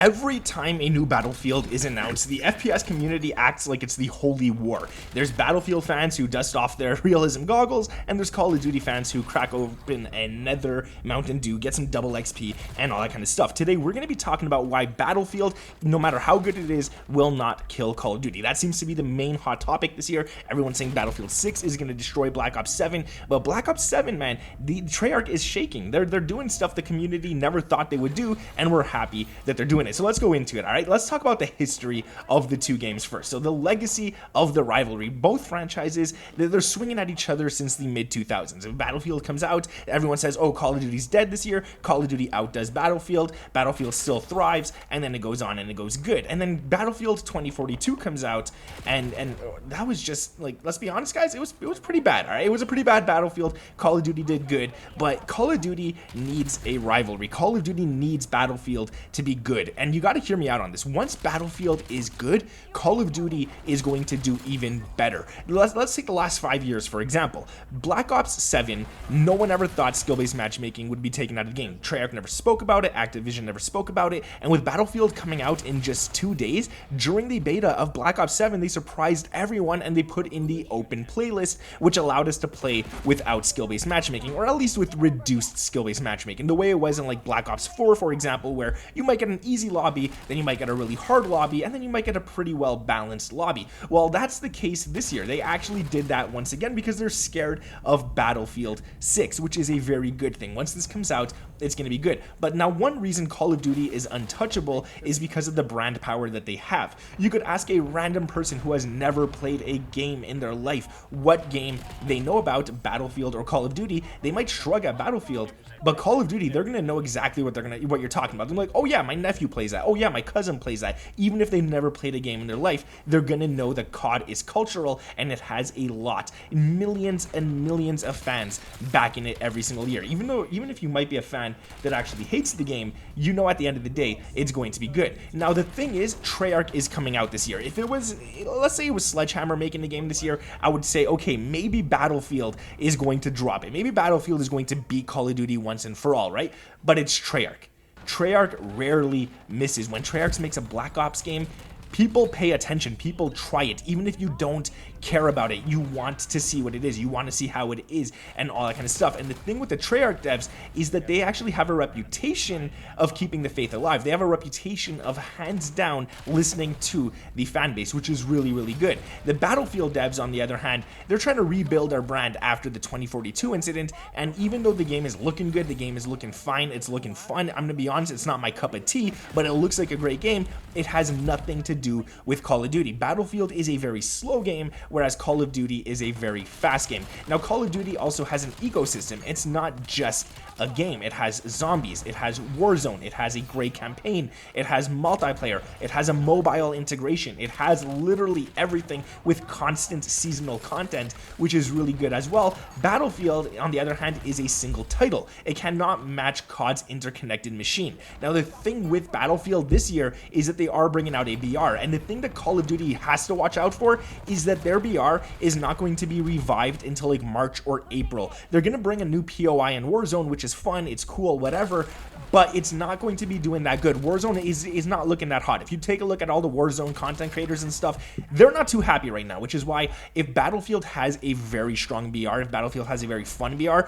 Every time a new Battlefield is announced, the FPS community acts like it's the holy war. There's Battlefield fans who dust off their realism goggles, and there's Call of Duty fans who crack open another Mountain Dew, get some double XP, and all that kind of stuff. Today, we're going to be talking about why Battlefield, no matter how good it is, will not kill Call of Duty. That seems to be the main hot topic this year. Everyone's saying Battlefield 6 is going to destroy Black Ops 7, but Black Ops 7, man, the Treyarch is shaking. They're doing stuff the community never thought they would do, and we're happy that they're doing it. So let's go into it, all right? Let's talk about the history of the two games first. So the legacy of the rivalry. Both franchises, they're swinging at each other since the mid-2000s. If Battlefield comes out, everyone says, oh, Call of Duty's dead this year. Call of Duty outdoes Battlefield. Battlefield still thrives, and then it goes on and it goes good. And then Battlefield 2042 comes out, and that was just, like, let's be honest, guys, it was pretty bad, all right? It was a pretty bad Battlefield. Call of Duty did good, but Call of Duty needs a rivalry. Call of Duty needs Battlefield to be good, and you got to hear me out on this. Once Battlefield is good, Call of Duty is going to do even better. Let's take the last 5 years, for example. Black Ops 7, no one ever thought skill-based matchmaking would be taken out of the game. Treyarch never spoke about it, Activision never spoke about it, and with Battlefield coming out in just 2 days, during the beta of Black Ops 7, they surprised everyone and they put in the open playlist, which allowed us to play without skill-based matchmaking, or at least with reduced skill-based matchmaking, the way it was in like Black Ops 4, for example, where you might get an easy lobby, then you might get a really hard lobby, and then you might get a pretty well balanced lobby. Well, that's the case this year. They actually did that once again because they're scared of Battlefield 6, which is a very good thing. Once this comes out, it's going to be good. But now one reason Call of Duty is untouchable is because of the brand power that they have. You could ask a random person who has never played a game in their life what game they know about, Battlefield or Call of Duty. They might shrug at Battlefield, but Call of Duty, they're going to know exactly what you're talking about. They're like, oh yeah, my nephew plays that. Oh yeah, my cousin plays that. Even if they've never played a game in their life, they're going to know that COD is cultural and it has a lot, millions and millions of fans backing it every single year. Even if you might be a fan that actually hates the game, you know at the end of the day, it's going to be good. Now, the thing is, Treyarch is coming out this year. If it was, let's say it was Sledgehammer making the game this year, I would say, okay, maybe Battlefield is going to drop it. Maybe Battlefield is going to beat Call of Duty once and for all, right? But it's Treyarch. Treyarch rarely misses. When Treyarch makes a Black Ops game, people pay attention, people try it. Even if you don't care about it, you want to see what it is, you want to see how it is, and all that kind of stuff. And the thing with the Treyarch devs is that they actually have a reputation of keeping the faith alive. They have a reputation of hands down listening to the fan base, which is really, really good. The Battlefield devs, on the other hand, they're trying to rebuild their brand after the 2042 incident, and even though the game is looking good, the game is looking fine, it's looking fun, I'm gonna be honest, it's not my cup of tea, but it looks like a great game. It has nothing to do with Call of Duty. Battlefield is a very slow game, whereas Call of Duty is a very fast game. Now, Call of Duty also has an ecosystem. It's not just a game. It has zombies, it has Warzone, it has a great campaign, it has multiplayer, it has a mobile integration, it has literally everything with constant seasonal content, which is really good as well. Battlefield, on the other hand, is a single title. It cannot match COD's interconnected machine. Now, the thing with Battlefield this year is that they are bringing out a BR, and the thing that Call of Duty has to watch out for is that their BR is not going to be revived until like March or April. They're going to bring a new POI in Warzone, which is fun, it's cool, whatever, but it's not going to be doing that good. Warzone is not looking that hot. If you take a look at all the Warzone content creators and stuff, they're not too happy right now, which is why if Battlefield has a very strong BR, if Battlefield has a very fun BR,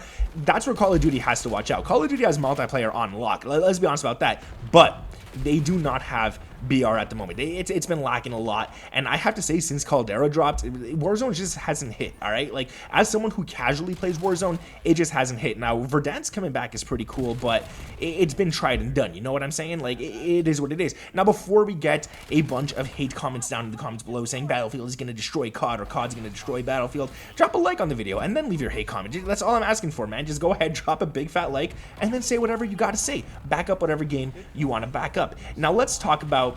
that's where Call of Duty has to watch out. Call of Duty has multiplayer on lock, let's be honest about that, but they do not have BR at the moment. It's been lacking a lot, and I have to say, since Caldera dropped, Warzone just hasn't hit, all right? Like, as someone who casually plays Warzone, it just hasn't hit. Now, Verdansk coming back is pretty cool, but it's been tried and done, you know what I'm saying? Like, it is what it is. Now, before we get a bunch of hate comments down in the comments below saying Battlefield is going to destroy COD or COD's going to destroy Battlefield, drop a like on the video, and then leave your hate comment. That's all I'm asking for, man. Just go ahead, drop a big fat like, and then say whatever you got to say. Back up whatever game you want to back up. Now, let's talk about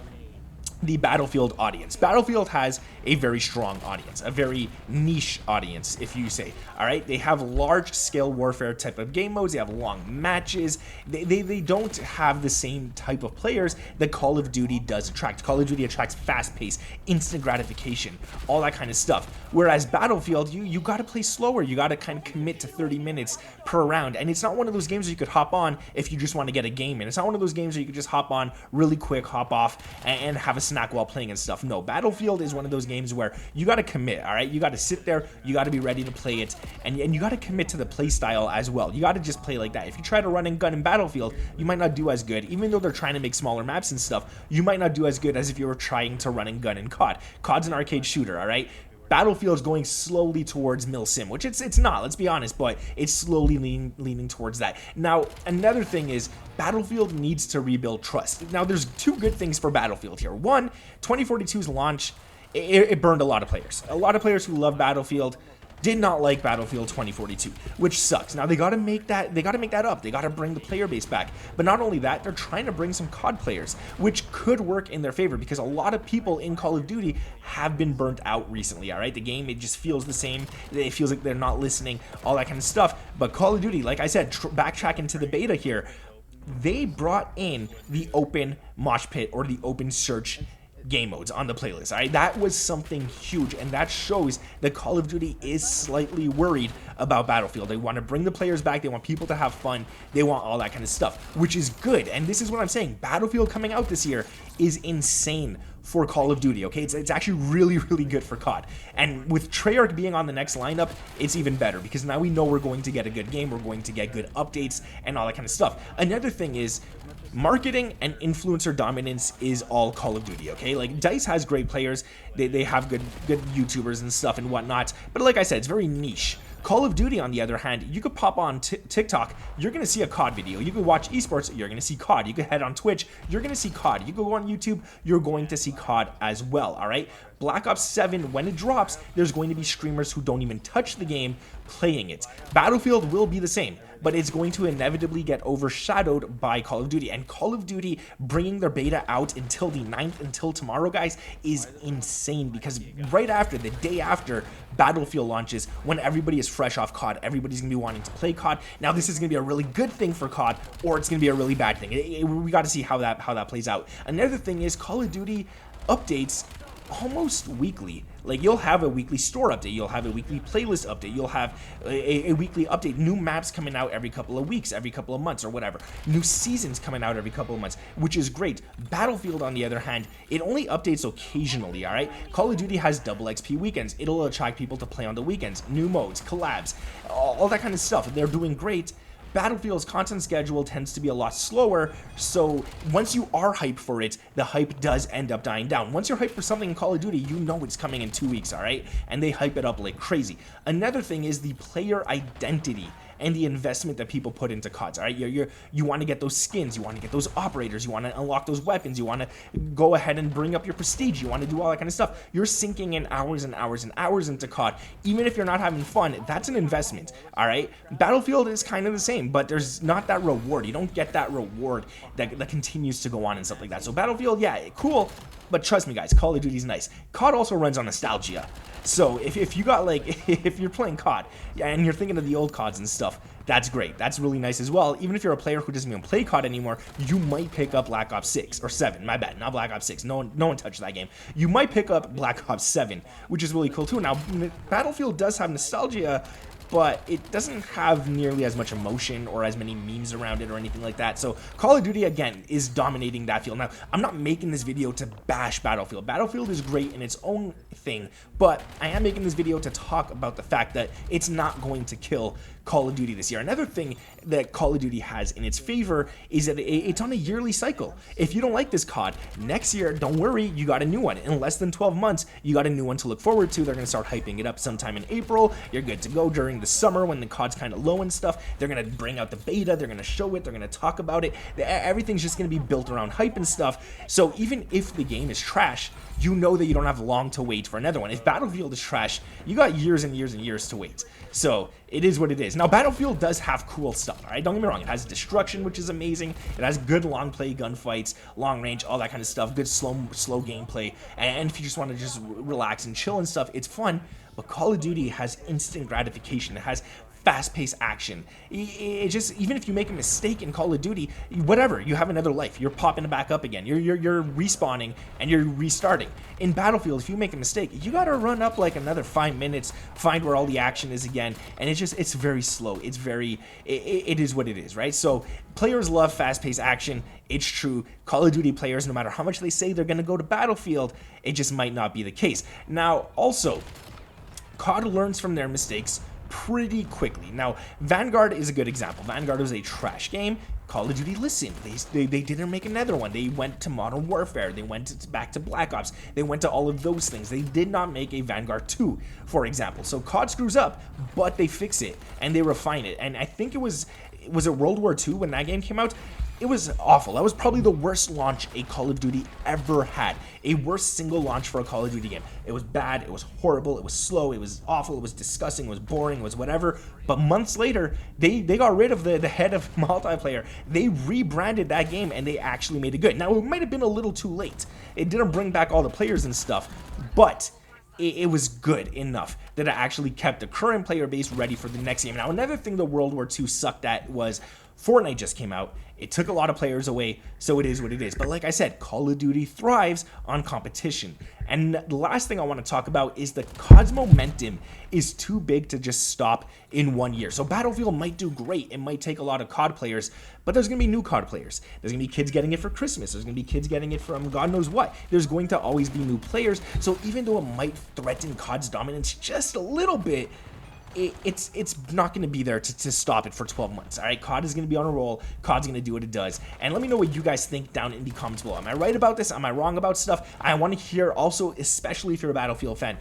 the Battlefield audience. Battlefield has a very strong audience, a very niche audience, if you say. All right, they have large-scale warfare type of game modes. They have long matches. They don't have the same type of players that Call of Duty does attract. Call of Duty attracts fast-paced, instant gratification, all that kind of stuff. Whereas Battlefield, you got to play slower. You got to kind of commit to 30 minutes per round, and it's not one of those games where you could hop on if you just want to get a game in. It's not one of those games where you could just hop on really quick, hop off, and have a snack while playing and stuff. No, Battlefield is one of those games where you got to commit, all right? You got to sit there, you got to be ready to play it, and you got to commit to the play style as well. You got to just play like that. If you try to run and gun in Battlefield, you might not do as good. Even though they're trying to make smaller maps and stuff, you might not do as good as if you were trying to run and gun in COD. COD's an arcade shooter, all right? Battlefield's going slowly towards milsim, which it's not, let's be honest, but it's slowly leaning towards that. Now, another thing is Battlefield needs to rebuild trust. Now, there's two good things for Battlefield here. One, 2042's launch, it burned a lot of players. A lot of players who love Battlefield did not like Battlefield 2042, which sucks. Now they got to make that up. They got to bring the player base back. But not only that, they're trying to bring some COD players, which could work in their favor because a lot of people in Call of Duty have been burnt out recently. All right, the game, it just feels the same. It feels like they're not listening, all that kind of stuff. But Call of Duty, like I said, backtracking to the beta here, they brought in the open mosh pit or the open search game modes on the playlist. All right, that was something huge, and that shows that Call of Duty is slightly worried about Battlefield. They want to bring the players back. They want people to have fun. They want all that kind of stuff, which is good. And this is what I'm saying. Battlefield coming out this year is insane for Call of Duty, okay? It's actually really, really good for COD. And with Treyarch being on the next lineup, it's even better because now we know we're going to get a good game, we're going to get good updates and all that kind of stuff. Another thing is marketing and influencer dominance is all Call of Duty, okay? Like, DICE has great players, they have good YouTubers and stuff and whatnot, but like I said, it's very niche. Call of Duty, on the other hand, you could pop on TikTok, you're going to see a COD video. You could watch esports, you're going to see COD. You could head on Twitch, you're going to see COD. You could go on YouTube, you're going to see COD as well, all right? Black Ops 7, when it drops, there's going to be streamers who don't even touch the game playing it. Battlefield will be the same, but it's going to inevitably get overshadowed by Call of Duty. And Call of Duty bringing their beta out until the 9th, until tomorrow, guys, is insane because right after, the day after Battlefield launches, when everybody is fresh off COD, everybody's going to be wanting to play COD. Now, this is going to be a really good thing for COD, or it's going to be a really bad thing. We got to see how that plays out. Another thing is Call of Duty updates almost weekly. Like, you'll have a weekly store update, you'll have a weekly playlist update, you'll have a weekly update, new maps coming out every couple of weeks, every couple of months, or whatever, new seasons coming out every couple of months, which is great. Battlefield, on the other hand, it only updates occasionally, all right? Call of Duty has double XP weekends. It'll attract people to play on the weekends, new modes, collabs, all that kind of stuff. They're doing great. Battlefield's content schedule tends to be a lot slower, so once you are hyped for it, the hype does end up dying down. Once you're hyped for something in Call of Duty, you know it's coming in 2 weeks, all right? And they hype it up like crazy. Another thing is the player identity and the investment that people put into CODs, all right? You want to get those skins, you want to get those operators, you want to unlock those weapons, you want to go ahead and bring up your prestige, you want to do all that kind of stuff. You're sinking in hours and hours and hours into COD. Even if you're not having fun, that's an investment, all right? Battlefield is kind of the same, but there's not that reward. You don't get that reward that continues to go on and stuff like that. So Battlefield, yeah, cool, but trust me, guys, Call of Duty's nice. COD also runs on nostalgia. So if you got, like, if you're playing COD and you're thinking of the old CODs and stuff, that's great. That's really nice as well. Even if you're a player who doesn't even play COD anymore, you might pick up Black Ops 6 or 7. My bad, not Black Ops 6. No one touched that game. You might pick up Black Ops 7, which is really cool too. Now, Battlefield does have nostalgia, but it doesn't have nearly as much emotion or as many memes around it or anything like that. So Call of Duty, again, is dominating that field. Now, I'm not making this video to bash Battlefield. Battlefield is great in its own thing, but I am making this video to talk about the fact that it's not going to kill Call of Duty this year. Another thing that Call of Duty has in its favor is that it's on a yearly cycle. If you don't like this COD, next year, don't worry, you got a new one. In less than 12 months, you got a new one to look forward to. They're going to start hyping it up sometime in April. You're good to go during the summer when the COD's kind of low and stuff. They're going to bring out the beta. They're going to show it. They're going to talk about it. Everything's just going to be built around hype and stuff. So even if the game is trash, you know that you don't have long to wait for another one. If Battlefield is trash, you got years and years and years to wait. So it is what it is. Now, Battlefield does have cool stuff, all right? Don't get me wrong. It has destruction, which is amazing. It has good long play gunfights, long range, all that kind of stuff, good slow gameplay. And if you just want to just relax and chill and stuff, it's fun. But Call of Duty has instant gratification. It has fast-paced action. It just, even if you make a mistake in Call of Duty, whatever, you have another life. You're popping back up again. You're respawning and you're restarting. In Battlefield, if you make a mistake, you gotta run up like another 5 minutes, find where all the action is again, and it's very slow. It's very, it is what it is, right? So players love fast-paced action. It's true. Call of Duty players, no matter how much they say they're gonna go to Battlefield, it just might not be the case. Now, also, COD learns from their mistakes pretty quickly. Now, Vanguard is a good example. Vanguard was a trash game. Call of Duty listened. They didn't make another one. They went to Modern Warfare. They went back to Black Ops. They went to all of those things. They did not make a Vanguard 2, for example. So COD screws up, but they fix it and they refine it. And I think it was it World War II when that game came out? It was awful. That was probably the worst launch a Call of Duty ever had. A worst single launch for a Call of Duty game. It was bad, it was horrible, it was slow, it was awful, it was disgusting, it was boring, it was whatever. But months later, they got rid of the head of multiplayer. They rebranded that game and they actually made it good. Now, it might have been a little too late. It didn't bring back all the players and stuff, but it was good enough that it actually kept the current player base ready for the next game. Now, another thing that World War II sucked at was Fortnite just came out. It took a lot of players away, so it is what it is. But like I said, Call of Duty thrives on competition. And the last thing I want to talk about is the COD's momentum is too big to just stop in 1 year. So Battlefield might do great. It might take a lot of COD players, but there's going to be new COD players. There's going to be kids getting it for Christmas. There's going to be kids getting it from God knows what. There's going to always be new players. So even though it might threaten COD's dominance just a little bit, it's not going to be there to stop it for 12 months. All right, COD is going to be on a roll. COD's going to do what it does. And let me know what you guys think down in the comments below. Am I right about this? Am I wrong about stuff? I want to hear also, especially if you're a Battlefield fan,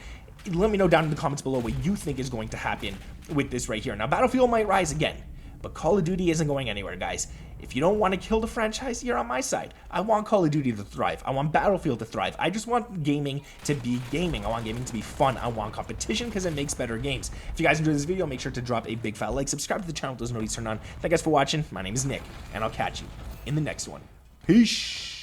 let me know down in the comments below what you think is going to happen with this right here. Now, Battlefield might rise again, but Call of Duty isn't going anywhere, guys. If you don't want to kill the franchise, you're on my side. I want Call of Duty to thrive. I want Battlefield to thrive. I just want gaming to be gaming. I want gaming to be fun. I want competition because it makes better games. If you guys enjoyed this video, make sure to drop a big fat like, subscribe to the channel with those notifications turned on. Thank you guys for watching. My name is Nick, and I'll catch you in the next one. Peace.